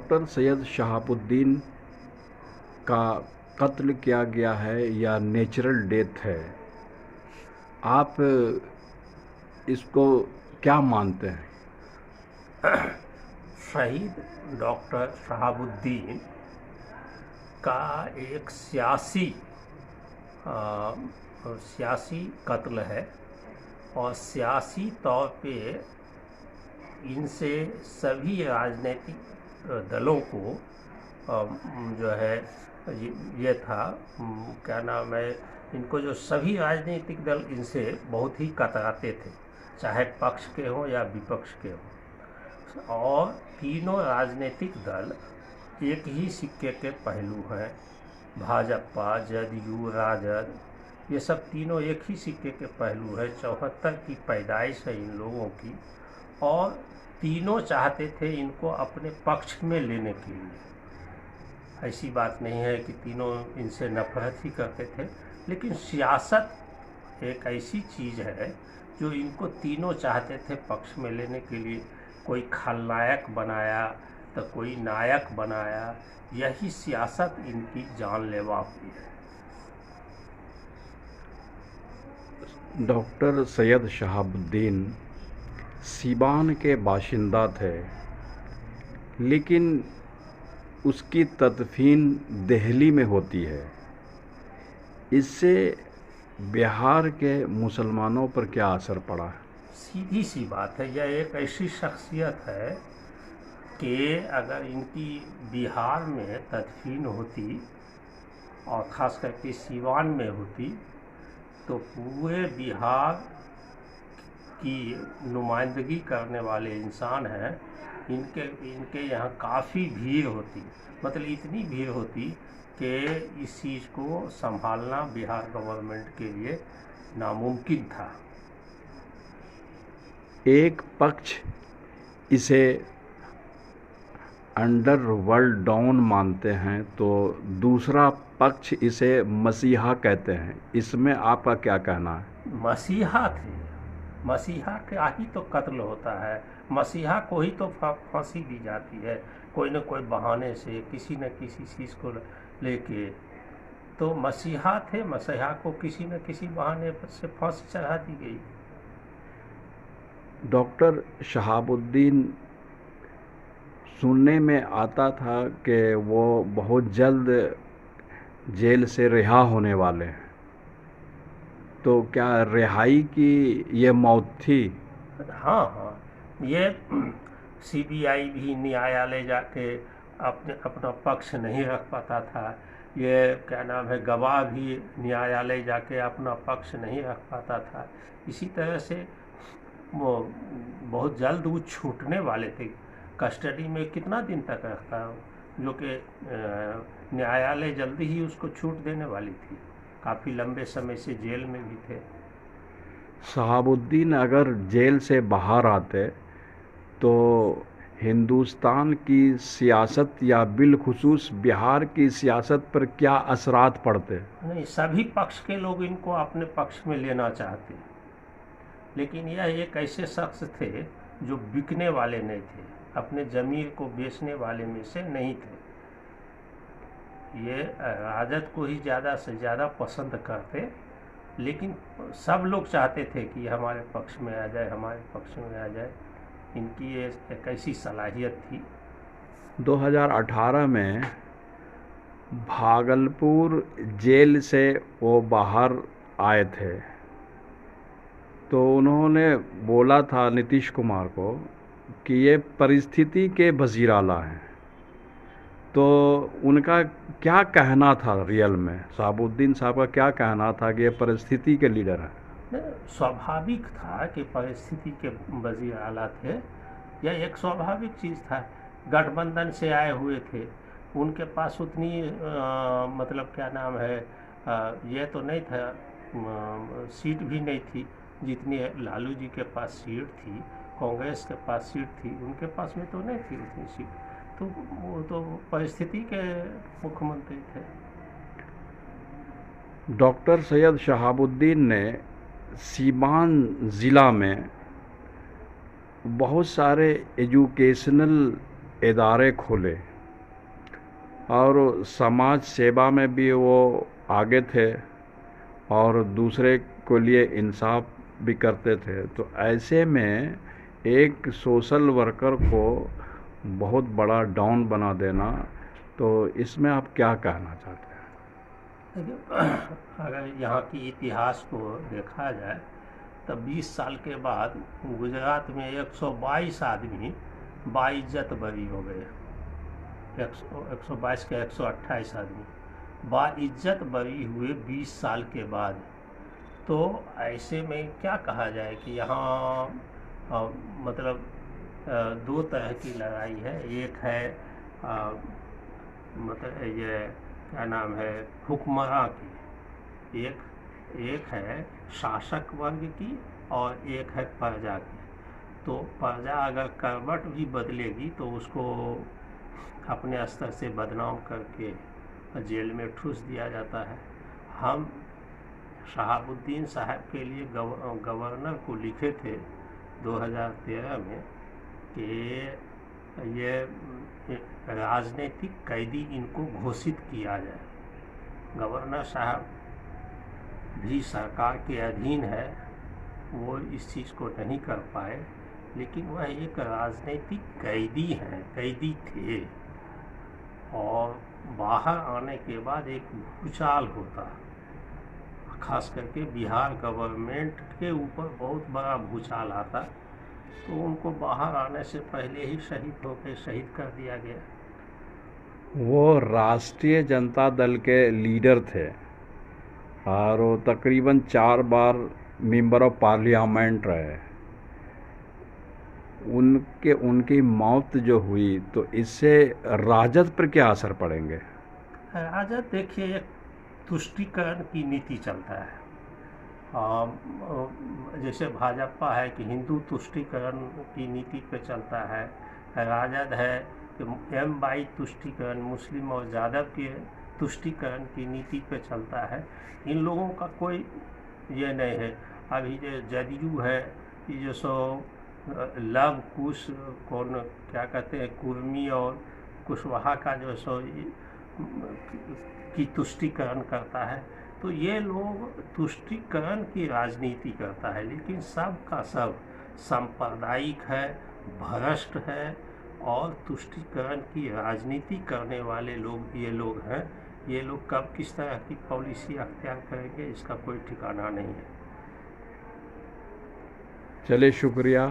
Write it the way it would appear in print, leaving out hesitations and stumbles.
Doctor Syed Shahabuddin का कत्ल किया गया है या नेचुरल डेथ है, आप इसको क्या मानते हैं? शहीद डॉक्टर शहाबुद्दीन का एक सियासी कत्ल है और सियासी तौर पे इनसे सभी राजनीतिक दलों को जो है ये था, क्या नाम है, इनको जो सभी राजनीतिक दल इनसे बहुत ही कतराते थे, चाहे पक्ष के हों या विपक्ष के हों। और तीनों राजनीतिक दल एक ही सिक्के के पहलू हैं। भाजपा, जदयू, राजद, ये सब तीनों एक ही सिक्के के पहलू है। 74 की पैदाइश है इन लोगों की और तीनों चाहते थे इनको अपने पक्ष में लेने के लिए। ऐसी बात नहीं है कि तीनों इनसे नफरत ही करते थे, लेकिन सियासत एक ऐसी चीज़ है जो इनको तीनों चाहते थे पक्ष में लेने के लिए। कोई खलनायक बनाया तो कोई नायक बनाया, यही सियासत इनकी जानलेवा हुई है। डॉक्टर सैयद शहाबुद्दीन सीवान के बाशिंदा थे, लेकिन उसकी तदफीन दिल्ली में होती है। इससे बिहार के मुसलमानों पर क्या असर पड़ा है? सीधी सी बात है, यह एक ऐसी शख्सियत है कि अगर इनकी बिहार में तदफीन होती और ख़ास करके सीवान में होती तो पूरे बिहार की नुमाइंदगी करने वाले इंसान हैं, इनके यहाँ काफ़ी भीड़ होती, मतलब इतनी भीड़ होती कि इस चीज़ को संभालना बिहार गवर्नमेंट के लिए नामुमकिन था। एक पक्ष इसे अंडरवर्ल्ड डॉन मानते हैं तो दूसरा पक्ष इसे मसीहा कहते हैं। इसमें आपका क्या कहना है? मसीहा थे, मसीहा का ही तो कत्ल होता है, मसीहा को ही तो फांसी दी जाती है कोई न कोई बहाने से, किसी न किसी चीज़ को लेके। तो मसीहा थे, मसीहा को किसी न किसी बहाने से फांसी चढ़ा दी गई। डॉक्टर शहाबुद्दीन सुनने में आता था कि वो बहुत जल्द जेल से रिहा होने वाले हैं, तो क्या रिहाई की ये मौत थी? हाँ, ये सीबीआई भी न्यायालय जाके अपना पक्ष नहीं रख पाता था। ये क्या नाम है, गवाह भी न्यायालय जाके अपना पक्ष नहीं रख पाता था। इसी तरह से वो बहुत जल्द वो छूटने वाले थे। कस्टडी में कितना दिन तक रखता, जो कि न्यायालय जल्दी ही उसको छूट देने वाली थी। काफ़ी लंबे समय से जेल में भी थे। शहाबुद्दीन अगर जेल से बाहर आते तो हिंदुस्तान की सियासत या बिलखुसूस बिहार की सियासत पर क्या असरात पड़ते? नहीं, सभी पक्ष के लोग इनको अपने पक्ष में लेना चाहते, लेकिन यह एक ऐसे शख्स थे जो बिकने वाले नहीं थे, अपने ज़मीर को बेचने वाले में से नहीं थे। ये राजद को ही ज़्यादा से ज़्यादा पसंद करते, लेकिन सब लोग चाहते थे कि हमारे पक्ष में आ जाए, हमारे पक्ष में आ जाए। इनकी ये एक ऐसी सलाहियत थी। 2018 में भागलपुर जेल से वो बाहर आए थे, तो उन्होंने बोला था नीतीश कुमार को कि ये परिस्थिति के वज़ीर आला हैं। तो उनका क्या कहना था रियल में? शहाबुद्दीन साहब का क्या कहना था कि ये परिस्थिति के लीडर हैं? स्वाभाविक था कि परिस्थिति के वज़ीर आला थे, यह एक स्वाभाविक चीज़ था। गठबंधन से आए हुए थे, उनके पास उतनी मतलब क्या नाम है, ये तो नहीं था, सीट भी नहीं थी जितनी लालू जी के पास सीट थी, कांग्रेस के पास सीट थी, उनके पास में तो नहीं थी उतनी सीट। तो वो तो परिस्थिति के मुख्यमंत्री थे। डॉक्टर सैयद शहाबुद्दीन ने सीवान ज़िला में बहुत सारे एजुकेशनल इदारे खोले, और समाज सेवा में भी वो आगे थे और दूसरे के लिए इंसाफ भी करते थे। तो ऐसे में एक सोशल वर्कर को बहुत बड़ा डॉन बना देना, तो इसमें आप क्या कहना चाहते हैं? देखिए, अगर यहाँ की इतिहास को देखा जाए तब 20 साल के बाद गुजरात में 122 आदमी बाइज्जत बरी हो गए। 122 के 128 आदमी बाइज्जत बरी हुए 20 साल के बाद। तो ऐसे में क्या कहा जाए कि यहाँ मतलब दो तरह की लड़ाई है। एक है मतलब ये क्या नाम है, हुक्मरां की, एक है शासक वर्ग की और एक है प्रजा की। तो प्रजा अगर करवट भी बदलेगी तो उसको अपने स्तर से बदनाम करके जेल में ठूस दिया जाता है। हम शहाबुद्दीन साहब के लिए गवर्नर को लिखे थे 2013 में कि ये राजनीतिक कैदी इनको घोषित किया जाए। गवर्नर साहब भी सरकार के अधीन है, वो इस चीज़ को नहीं कर पाए, लेकिन वह एक राजनीतिक कैदी हैं, कैदी थे। और बाहर आने के बाद एक भूचाल होता, खास करके बिहार गवर्नमेंट के ऊपर बहुत बड़ा भूचाल आता, तो उनको बाहर आने से पहले ही शहीद कर दिया गया। वो राष्ट्रीय जनता दल के लीडर थे और वो तकरीबन 4 बार मेंबर ऑफ पार्लियामेंट रहे। उनकी मौत जो हुई, तो इससे राजद पर क्या असर पड़ेंगे? राजद देखिए, एक तुष्टीकरण की नीति चलता है। जैसे भाजपा है कि हिंदू तुष्टीकरण की नीति पे चलता है, राजद है कि M/2 तुष्टीकरण, मुस्लिम और यादव के तुष्टीकरण की नीति पे चलता है। इन लोगों का कोई ये नहीं है। अभी जो जदयू है, ये जो सो लव कुश कौन क्या कहते हैं, कुर्मी और कुशवाहा का जो सो की तुष्टीकरण करता है। तो ये लोग तुष्टीकरण की राजनीति करता है, लेकिन सब का सब सांप्रदायिक है, भ्रष्ट है और तुष्टीकरण की राजनीति करने वाले लोग ये लोग हैं। ये लोग कब किस तरह की पॉलिसी अख्तियार करेंगे, इसका कोई ठिकाना नहीं है। चलिए, शुक्रिया।